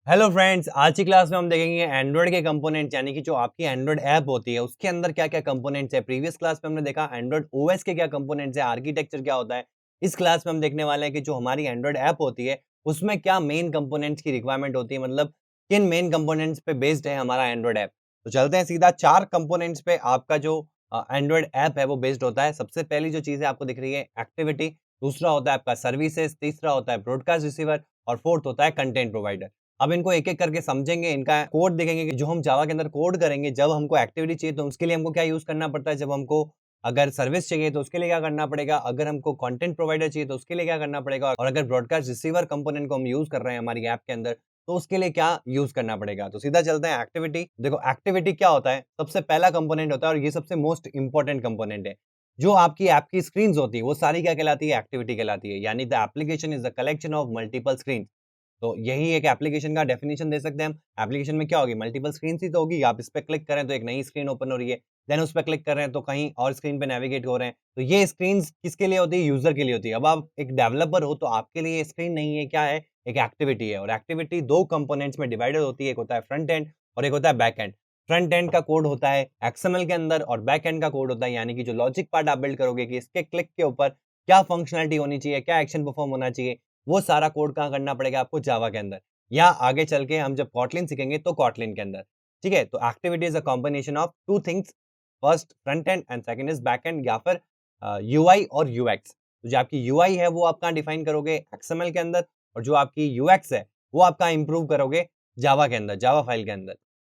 Hello friends, आज की class में हम देखेंगे एंड्रॉयड के कंपोनेंट्स यानी कि जो आपकी एंड्रॉयड ऐप होती है उसके अंदर क्या-क्या कंपोनेंट्स है। प्रीवियस क्लास में हमने देखा एंड्रॉयड ओएस के क्या कंपोनेंट्स है, आर्किटेक्चर क्या होता है। इस क्लास में हम देखने वाले हैं कि जो हमारी एंड्रॉयड ऐप होती है उसमें क्या मेन कंपोनेंट्स की रिक्वायरमेंट होती है, मतलब किन मेन कंपोनेंट्स पे बेस्ड है हमारा एंड्रॉयड ऐप। तो चलते हैं सीधा 4 कंपोनेंट्स पे आपका जो एंड्रॉयड ऐप है वो बेस्ड होता है। सबसे पहली जो चीज़ है आपको दिख रही है एक्टिविटी, दूसरा होता है आपका सर्विसेज, तीसरा होता है ब्रॉडकास्ट रिसीवर और फोर्थ होता है कंटेंट प्रोवाइडर। अब इनको एक-एक करके समझेंगे, इनका कोड देखेंगे कि जो हम जावा के अंदर कोड करेंगे, जब हमको एक्टिविटी चाहिए तो उसके लिए हमको क्या यूज़ करना पड़ता है, जब हमको अगर सर्विस चाहिए तो उसके लिए क्या करना पड़ेगा, अगर हमको कंटेंट प्रोवाइडर चाहिए तो उसके लिए क्या करना पड़ेगा और अगर ब्रॉडकास्ट रिसीवर कंपोनेंट को हम यूज़ कर रहे हैं हमारी ऐप के अंदर, तो उसके लिए क्या यूज़ करना पड़ेगा। तो सीधा चलते हैं एक्टिविटी। देखो एक्टिविटी क्या होता है, सबसे पहला कंपोनेंट होता है और ये सबसे मोस्ट इंपोर्टेंट कंपोनेंट है। जो आपकी ऐप की स्क्रीन्स होती है, वो सारी क्या कहलाती है, एक्टिविटी कहलाती है। यानी the application is the collection of multiple screen. तो यही एक एप्लीकेशन का डेफिनिशन दे सकते हैं हम। एप्लीकेशन में क्या होगी, मल्टीपल स्क्रीन्स ही तो होगी। आप इस पे क्लिक करें तो एक नई स्क्रीन ओपन हो रही है, देन उस पे क्लिक कर रहे हैं तो कहीं और स्क्रीन पे नेविगेट हो रहे हैं। तो ये स्क्रीन्स किसके लिए होती है, यूज़र के लिए होती है। अब आप एक डेवलपर हो तो आपके लिए ये स्क्रीन नहीं है, क्या है, एक एक्टिविटी है। और एक्टिविटी 2 कंपोनेंट्स में डिवाइडेड होती है, एक होता है फ्रंट एंड और एक होता है बैक एंड। फ्रंट एंड का कोड होता है एक्सएमएल के अंदर और बैक एंड का कोड होता है यानी कि जो लॉजिक पार्ट आप बिल्ड करोगे कि इसके क्लिक के ऊपर क्या फंक्शनैलिटी होनी चाहिए, क्या एक्शन परफॉर्म होना चाहिए, वो सारा कोड कहाँ करना पड़ेगा आपको, जावा के अंदर। या आगे चल के हम जब कॉटलिन सीखेंगे तो कॉटलिन के अंदर। ठीक है? तो activity is a combination of 2 things, first front end and second is back and या फिर यूआई और यूएक्स। तो जो आपकी यूआई है वो आप कहाँ डिफाइन करोगे, एक्सएमएल के अंदर, और जो आपकी यूएक्स है वो आप कहाँ इम्प्रूव करोगे, जावा के अंदर, जावा फाइल के अंदर।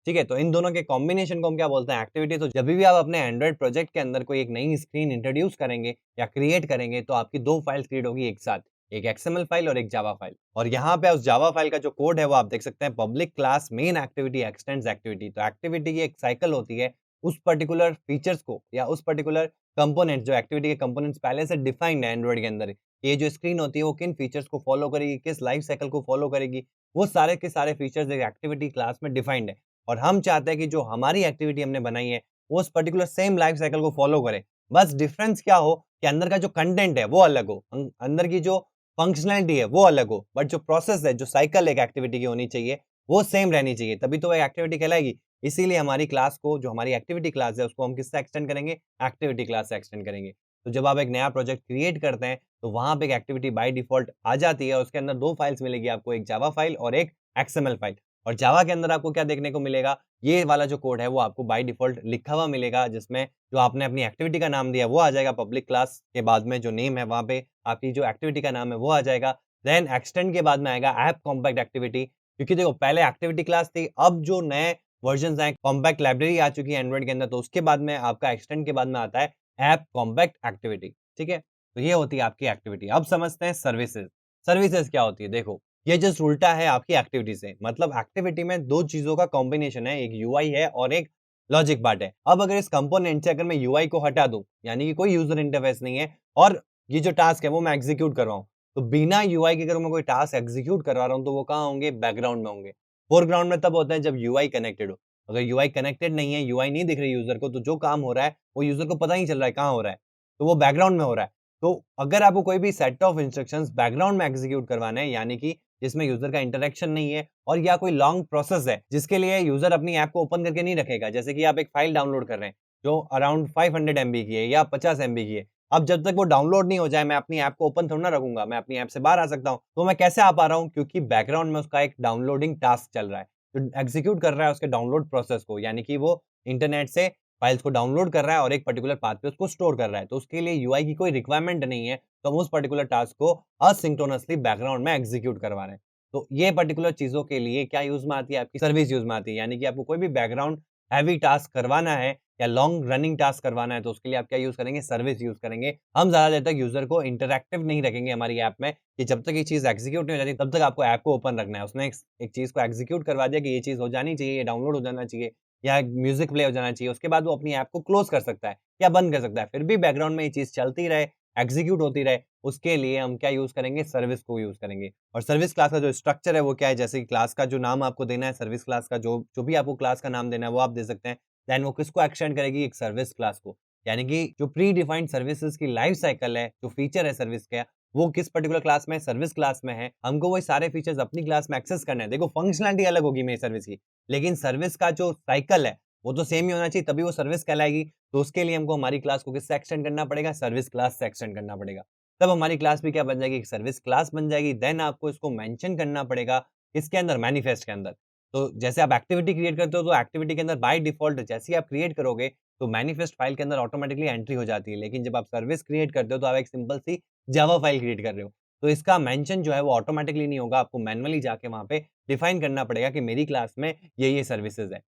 ठीक है? तो इन दोनों के कॉम्बिनेशन को हम क्या बोलते हैं, एक्टिविटी। तो जब भी आप अपने एंड्रॉइड प्रोजेक्ट के अंदर कोई एक नई स्क्रीन इंट्रोड्यूस करेंगे या क्रिएट करेंगे तो आपकी 2 फाइल्स क्रिएट होगी एक साथ। एक एक्सएमएल फाइल और एक जावा फाइल। और यहाँ पे उस जावा फाइल का जो कोड है वो आप देख सकते हैं, public class main activity x tends activity. तो एक्टिविटी की एक साइकिल होती है, उस पर्टिकुलर फीचर्स को या उस पर्टिकुलर कंपोनेंट, जो एक्टिविटी के कंपोनेंट्स पहले से डिफाइंड है एंड्रॉइड के अंदर। ये जो स्क्रीन होती है वो किन फीचर्स को फॉलो करेगी, किस लाइफ साइकिल को फॉलो करेगी, वो सारे के सारे फीचर्स एक एक्टिविटी क्लास में डिफाइंड है। और हम चाहते हैं कि जो हमारी एक्टिविटी हमने बनाई है वो उस पर्टिकुलर सेम लाइफ साइकिल को फॉलो करे। बस डिफरेंस क्या हो कि अंदर का जो कंटेंट है वो अलग हो, अंदर की जो फंक्शनैलिटी है वो अलग हो, बट जो प्रोसेस है, जो साइकिल एक एक्टिविटी की होनी चाहिए, वो सेम रहनी चाहिए, तभी तो वो एक्टिविटी कहलाएगी। इसीलिए हमारी क्लास को, जो हमारी एक्टिविटी क्लास है, उसको हम किससे एक्सटेंड करेंगे? एक्टिविटी क्लास से एक्सटेंड करेंगे। तो जब आप एक नया प्रोजेक्ट क्रिएट करते हैं, तो वहाँ पे एक एक्टिविटी बाय डिफ़ॉल्ट आ जाती है और उसके अंदर 2 फाइल्स मिलेगी आपको, एक जावा फाइल और एक एक्सएमएल फाइल। और जावा के अंदर आपको क्या देखने को मिलेगा? ये वाला जो कोड है वो आपको बाय डिफ़ॉल्ट लिखा हुआ मिलेगा, जिसमें जो आपने अपनी एक्टिविटी का नाम दिया है वो आ जाएगा, पब्लिक क्लास के बाद में जो नेम है वहाँ पे आपकी जो एक्टिविटी का नाम है वो आ जाएगा। देन एक्सटेंड के बाद में आएगा ऐप कॉम्पैक्ट एक्टिविटी, क्योंकि देखो पहले एक्टिविटी क्लास थी, अब जो नए वर्जन्स आए, कॉम्पैक्ट लाइब्रेरी आ चुकी है एंड्रॉइड के अंदर, तो उसके बाद में आपका एक्सटेंड के बाद में आता है ऐप कॉम्पैक्ट एक्टिविटी। ठीक है? तो ये होती है आपकी एक्टिविटी। अब समझते हैं सर्विसेज़। सर्विसेज़ क्या होती है? देखो, ये जस्ट उल्टा है आपकी एक्टिविटी से। मतलब एक्टिविटी में 2 चीज़ों का कॉम्बिनेशन है, एक यूआई है और एक लॉजिक पार्ट है। अब अगर इस कंपोनेंट से अगर मैं यूआई को हटा दूँ, यानी कि कोई यूज़र इंटरफेस नहीं है और ये जो टास्क है वो मैं एग्ज़ीक्यूट कर रहा हूँ, तो बिना यूआई के अगर मैं कोई टास्क एग्ज़ीक्यूट करवा रहा हूँ, तो वो कहाँ होंगे? बैकग्राउंड में होंगे। फोरग्राउंड में तब होता है जब यूआई कनेक्टेड हो। अगर यूआई कनेक्टेड नहीं है, यूआई नहीं दिख रही यूज़र को, तो जो काम हो रहा है, वो यूज़र को पता नहीं चल रहा है कहाँ हो रहा है। तो वो बैकग्राउंड में हो रहा है। तो अगर आपको कोई भी सेट ऑफ इंस्ट्रक्शंस बैकग्राउंड में एग्ज़ीक्यूट करवाना है, यानी कि जिसमें यूज़र का इंटरैक्शन नहीं है और या कोई लॉन्ग प्रोसेस है, जिसके लिए यूज़र अपनी ऐप को ओपन करके नहीं रखेगा। जैसे कि आप एक फ़ाइल डाउनलोड कर रहे हैं, जो अराउंड 500 एमबी की है या 50 एमबी की है। अब जब तक वो डाउनलोड नहीं हो जाए, मैं अपनी ऐप को ओपन थोड़ी ना रखूँगा, मैं अपनी ऐप से बाहर आ सकता हूँ। तो मैं कैसे आ पा रहा हूँ? क्योंकि बैकग्राउंड में उसका एक डाउनलोडिंग टास्क चल रहा है। तो एग्ज़ीक्यूट कर रहा है उसके डाउनलोड प्रोसेस को, यानी कि वो इंटरनेट से फाइल्स को डाउनलोड कर रहा है और एक पर्टिकुलर पाथ पे उसको स्टोर कर रहा है। तो उसके लिए यूआई की कोई रिक्वायरमेंट नहीं है, तो हम उस पर्टिकुलर टास्क को असिंक्रोनसली बैकग्राउंड में एग्ज़ीक्यूट करवा रहे हैं। तो ये पर्टिकुलर चीज़ों के लिए क्या यूज़ में आती है? आपकी सर्विस यूज़ में आती है। यानी कि आपको कोई भी बैकग्राउंड हेवी टास्क करवाना है या लॉन्ग रनिंग टास्क करवाना है, तो उसके लिए आप क्या यूज़ करेंगे? सर्विस यूज़ करेंगे। हम ज़्यादा देर तक यूज़र को इंटरैक्टिव नहीं रखेंगे हमारी ऐप में, कि जब तक ये चीज़ एग्ज़ीक्यूट नहीं हो जाती, तब तक आपको ऐप को ओपन रखना है। उसने एक चीज़ को एग्ज़ीक्यूट करवा दिया कि ये चीज़ हो जानी चाहिए, ये डाउनलोड हो जाना चाहिए या म्यूज़िक प्ले हो जाना चाहिए। उसके बाद वो अपनी ऐप को क्लोज़ कर सकता है या बंद कर सकता है। फिर भी बैकग्राउंड में ये चीज़ चलती रहे, एग्ज़ीक्यूट होती रहे, उसके लिए हम क्या यूज़ करेंगे? सर्विस को यूज़ करेंगे। और सर्विस क्लास का जो स्ट्रक्चर है वो क्या है? जैसे कि क्लास का जो नाम आपको देना है, सर्विस क्लास का जो जो भी आपको क्लास का नाम देना है वो आप दे सकते हैं। देन वो किसको एक्सटेंड करेगी? एक सर्विस क्लास को। यानी कि जो प्री डिफाइंड सर्विसेज़ की लाइफ़ साइकिल है, जो फीचर है सर्विस का, वो किस पर्टिकुलर क्लास में है, सर्विस क्लास में है। हमको वही सारे फीचर्स अपनी क्लास में एक्सेस करने हैं। देखो फंक्शनैलिटी अलग होगी मेरी सर्विस की, लेकिन सर्विस का जो साइकिल है, वो तो सेम ही होना चाहिए तभी वो सर्विस कहलाएगी। तो उसके लिए हमको हमारी क्लास को किससे एक्सटेंड करना पड़ेगा? सर्विस क्लास से एक्सटेंड करना पड़ेगा। तब हमारी क्लास भी क्या बन जाएगी? एक सर्विस क्लास बन जाएगी। देन आपको इसको मेंशन करना पड़ेगा किसके अंदर? मैनिफेस्ट के अंदर। तो जैसे आप एक्टिविटी क्रिएट करते हो तो एक्टिविटी के अंदर बाय डिफ़ॉल्ट जैसे ही आप क्रिएट करोगे तो मैनिफेस्ट फाइल के अंदर ऑटोमैटिकली एंट्री हो जाती है। लेकिन जब आप सर्विस क्रिएट करते हो तो आप एक सिंपल सी जावा फाइल क्रिएट कर रहे हो। तो इसका मेंशन जो है वो ऑटोमैटिकली नहीं होगा, आपको मैनुअली जाके वहाँ पे डिफाइन करना पड़ेगा कि मेरी क्लास में ये सर्विसेज़ है।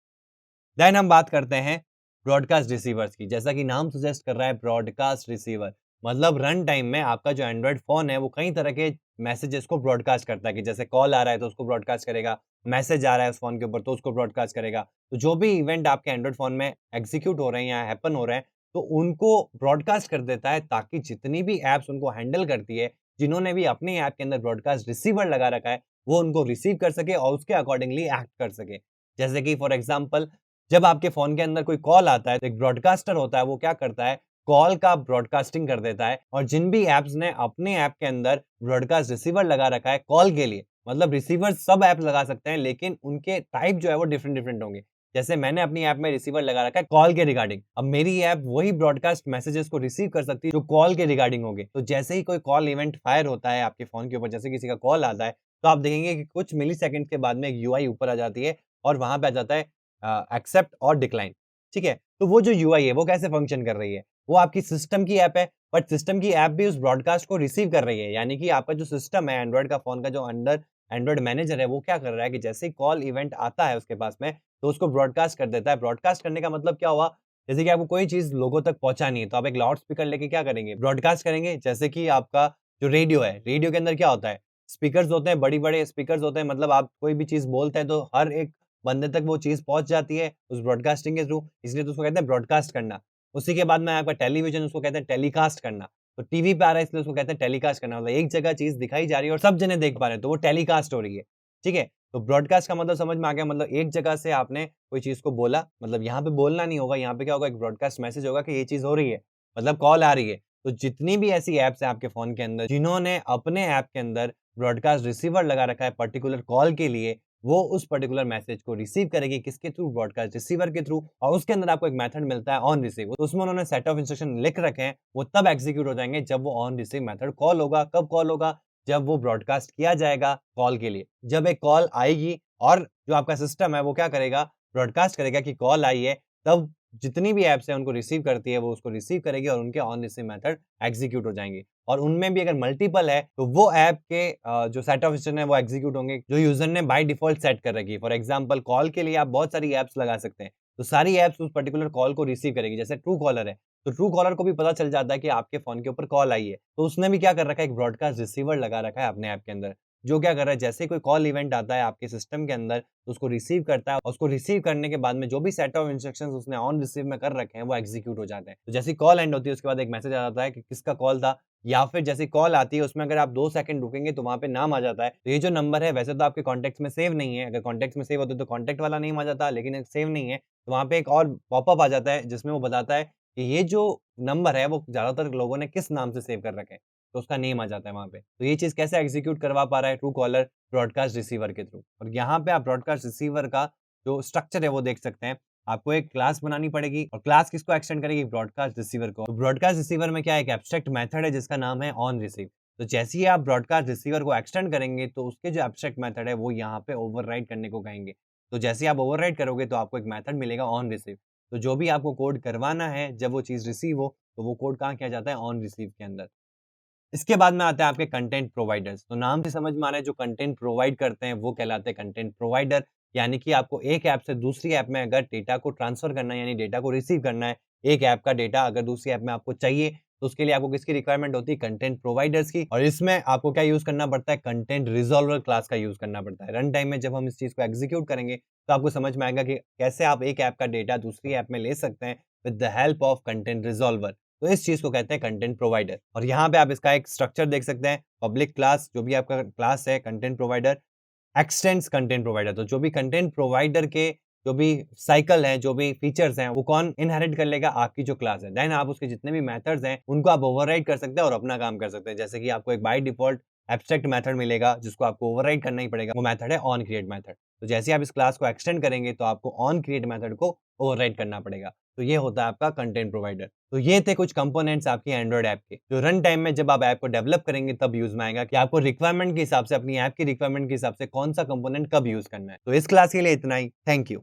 देन हम बात करते हैं ब्रॉडकास्ट रिसीवर्स की। जैसा कि नाम सजेस्ट कर रहा है ब्रॉडकास्ट रिसीवर, मतलब रन टाइम में आपका जो एंड्रॉयड फ़ोन है वो कई तरह के मैसेजेस को ब्रॉडकास्ट करता है कि जैसे कॉल आ रहा है तो उसको ब्रॉडकास्ट करेगा, मैसेज आ रहा है उस फ़ोन के ऊपर तो उसको ब्रॉडकास्ट करेगा। तो जो भी इवेंट आपके एंड्रॉयड फ़ोन में एग्ज़ीक्यूट हो रहे हैं या हैपन हो रहे हैं, तो उनको ब्रॉडकास्ट कर देता है ताकि जितनी भी ऐप्स उनको हैंडल करती है, जिन्होंने भी अपने ऐप के अंदर ब्रॉडकास्ट रिसीवर लगा रखा है, वो उनको रिसीव कर सके और उसके अकॉर्डिंगली एक्ट कर सके। जैसे कि फॉर एग्ज़ाम्पल जब आपके फ़ोन के अंदर कोई कॉल आता है, तो एक ब्रॉडकास्टर होता है, वो क्या करता है, कॉल का ब्रॉडकास्टिंग कर देता है और जिन भी ऐप्स ने अपने ऐप के अंदर ब्रॉडकास्ट रिसीवर लगा रखा है कॉल के लिए, मतलब रिसीवर सब ऐप्स लगा सकते हैं, लेकिन उनके टाइप जो है वो डिफरेंट-डिफरेंट होंगे। जैसे मैंने अपनी ऐप में रिसीवर लगा रखा है कॉल के रिगार्डिंग। अब मेरी ऐप वही ब्रॉडकास्ट मैसेजेस को रिसीव कर सकती है जो कॉल के रिगार्डिंग होंगे। तो जैसे ही कोई कॉल इवेंट फायर होता है आपके फ़ोन के ऊपर, जैसे किसी का कॉल आता है, तो आप देखेंगे कि कुछ मिलीसेकंड के बाद में एक यूआई ऊपर आ जाती है और वहाँ पे आ जाता है एक्सेप्ट और डिक्लाइन, ठीक है? तो वो जो यूआई है वो कैसे फंक्शन कर रही है? वो आपकी सिस्टम की ऐप है, बट सिस्टम की ऐप भी उस ब्रॉडकास्ट को रिसीव कर रही है। यानी कि आपका जो सिस्टम है एंड्रॉयड का फ़ोन का जो अंडर एंड्रॉयड मैनेजर है, वो क्या कर रहा है कि जैसे ही कॉल इवेंट आता है उसके पास में, तो उसको ब्रॉडकास्ट कर देता है। ब्रॉडकास्ट करने का मतलब क्या हुआ? जैसे कि आपको कोई चीज़ लोगों तक पहुँचानी है, तो आप एक लाउड स्पीकर लेके क्या करेंगे? ब्रॉडकास्ट करेंगे। जैसे कि आपका जो रेडियो है, रेडियो के अंदर क्या होता है? स्पीकर्स होते हैं, बड़ी-बड़े स्पीकर्स होते हैं, मतलब आप कोई भी चीज़ बोलते हैं तो हर एक बंदे तक वो चीज़ पहुँच जाती है उस ब्रॉडकास्टिंग के थ्रू, इसलिए तो उसको कहते हैं ब्रॉडकास्ट करना। उसी के बाद में आपका टेलीविज़न उसको कहते हैं टेलीकास्ट करना। तो टीवी पे आ रहा है इसलिए उसको कहते हैं टेलीकास्ट करना, मतलब एक जगह चीज़ दिखाई जा रही है और सब जने देख पा रहे हैं, तो वो टेलीकास्ट हो रही है। ठीक है? तो ब्रॉडकास्ट का मतलब समझ में आ गया, मतलब एक जगह से आपने कोई चीज़ को बोला, मतलब यहाँ पे बोलना नहीं होगा, यहाँ पे क्या होगा, एक ब्रॉडकास्ट मैसेज होगा कि ये चीज़ हो रही है, मतलब कॉल आ रही है। तो जितनी भी ऐसी ऐप्स हैं आपके फ़ोन के अंदर, जिन्होंने अपने ऐप के अंदर ब्रॉडकास्ट रिसीवर लगा रखा है पर्टिकुलर कॉल के लिए, वो उस पर्टिकुलर मैसेज को रिसीव करेगी किसके थ्रू? ब्रॉडकास्ट रिसीवर के थ्रू, और उसके अंदर आपको एक मेथड मिलता है ऑन रिसीव। तो उसमें उन्होंने सेट ऑफ इंस्ट्रक्शन लिख रखे हैं, वो तब एग्ज़ीक्यूट हो जाएँगे जब वो ऑन रिसीव मेथड कॉल होगा। कब कॉल होगा? जब वो ब्रॉडकास्ट किया जाएगा कॉल के लिए। जब एक कॉल आएगी और जो आपका सिस्टम है वो क्या करेगा? ब्रॉडकास्ट करेगा कि कॉल आई है, तब जितनी भी ऐप्स हैं उनको रिसीव करती है, वो उसको रिसीव करेगी और उनके ऑन रिसीव मेथड एग्ज़ीक्यूट हो जाएँगे। और उनमें भी अगर मल्टीपल है, तो वो ऐप के जो सेट ऑफ इंस्ट्रक्शन है वो एग्ज़ीक्यूट होंगे, जो यूज़र ने बाय डिफ़ॉल्ट सेट कर रखी है। फॉर एग्ज़ाम्पल कॉल के लिए आप बहुत सारी ऐप्स लगा सकते हैं, तो सारी ऐप्स उस पर्टिकुलर कॉल को रिसीव करेगी। जैसे ट्रू कॉलर है, तो ट्रू कॉलर को भी पता चल जाता है कि आपके फ़ोन के ऊपर कॉल आई है, तो उसने भी क्या कर रखा है, एक ब्रॉडकास्ट रिसीवर लगा रखा है अपने ऐप के अंदर, जो क्या कर रहा है, जैसे ही कोई कॉल इवेंट आता है आपके सिस्टम के अंदर, तो उसको रिसीव करता है और उसको रिसीव करने के बाद में जो भी सेट ऑफ इंस्ट्रक्शंस उसने ऑन रिसीव में कर रखे हैं, वो एग्ज़ीक्यूट हो जाते हैं। तो जैसे ही कॉल एंड होती है, उसके बाद एक मैसेज आ जाता है कि किसका कॉल था, या फिर जैसे कॉल आती है उसमें अगर आप 2 सेकंड रुकेंगे तो वहाँ पे नाम आ जाता है। तो ये जो नंबर है वैसे तो आपके कॉन्टैक्ट्स में सेव नहीं है, अगर कॉन्टैक्ट्स में सेव होता तो कॉन्टैक्ट वाला नेम आ जाता, लेकिन सेव नहीं है, तो वहाँ पे एक और पॉपअप आ जाता है जिसमें वो बताता है कि ये जो नंबर है वो ज़्यादातर लोगों ने किस नाम से सेव कर रखा है, तो उसका नेम आ जाता है वहाँ पे। तो ये चीज़ कैसे एग्ज़ीक्यूट करवा पा रहा है ट्रू कॉलर ब्रॉडकास्ट रिसीवर के थ्रू। और यहाँ पे आप ब्रॉडकास्ट रिसीवर का जो स्ट्रक्चर है वो देख सकते हैं। आपको एक क्लास बनानी पड़ेगी और क्लास किसको एक्सटेंड करेगी? ब्रॉडकास्ट रिसीवर को। तो ब्रॉडकास्ट रिसीवर में क्या है, एक एब्स्ट्रैक्ट मेथड है जिसका नाम है ऑन रिसीव। तो जैसे ही आप ब्रॉडकास्ट रिसीवर को एक्सटेंड करेंगे तो उसके जो एब्स्ट्रैक्ट मेथड है वो यहाँ पे ओवरराइड करने को कहेंगे। तो जैसे ही आप ओवरराइड करोगे तो आपको एक मेथड मिलेगा ऑन रिसीव। तो जो भी आपको कोड करवाना है जब वो चीज़ रिसीव हो, तो वो कोड कहाँ किया जाता है? ऑन रिसीव के अंदर। इसके बाद में आते हैं आपके कंटेंट प्रोवाइडर्स। तो नाम से समझ में आ रहा है जो कंटेंट प्रोवाइड करते हैं वो कहलाते हैं कंटेंट प्रोवाइडर। यानी कि आपको एक ऐप से दूसरी ऐप में अगर डेटा को ट्रांसफ़र करना है, यानी डेटा को रिसीव करना है, एक ऐप का डेटा अगर दूसरी ऐप में आपको चाहिए, तो उसके लिए आपको किसकी रिक्वायरमेंट होती है? कंटेंट प्रोवाइडर्स की। और इसमें आपको क्या यूज़ करना पड़ता है? कंटेंट रिज़ॉल्वर क्लास का यूज़ करना पड़ता है। रन टाइम में जब हम इस चीज़ को एग्ज़ीक्यूट करेंगे, तो आपको समझ में आएगा कि कैसे आप एक ऐप का डेटा दूसरी ऐप में ले सकते हैं with the help of content resolver. तो इस चीज़ को कहते हैं कंटेंट प्रोवाइडर। और यहाँ पे आप इसका एक स्ट्रक्चर देख सकते हैं, पब्लिक क्लास जो भी आपका क्लास है content provider, x tends content provider. तो जो भी कंटेंट प्रोवाइडर के जो भी साइकिल है, जो भी फीचर्स हैं, वो कौन इनहेरिट कर लेगा? आपकी जो क्लास है। देन आप उसके जितने भी मेथड्स हैं, उनको आप ओवरराइड कर सकते हैं और अपना काम कर सकते हैं। जैसे कि आपको एक बाय डिफ़ॉल्ट एब्स्ट्रैक्ट मेथड मिलेगा, जिसको आपको ओवरराइड करना ही पड़ेगा। वो मेथड है ऑनCreate मेथड। तो जैसे ही आप इस क्लास को एक्सटेंड करेंगे, तो आपको ऑनCreate मेथड को ओवरराइड करना पड़ेगा। तो ये होता है आपका कंटेंट प्रोवाइडर। तो ये थे कुछ कंपोनेंट्स आपकी एंड्रॉइड ऐप के, जो रन टाइम में जब आप ऐप को डेवलप करेंगे तब यूज़ में आएगा कि आपको रिक्वायरमेंट के हिसाब से, अपनी ऐप की रिक्वायरमेंट के हिसाब से कौन-सा कंपोनेंट कब यूज़ करना है। तो इस क्लास के लिए इतना ही। Thank you.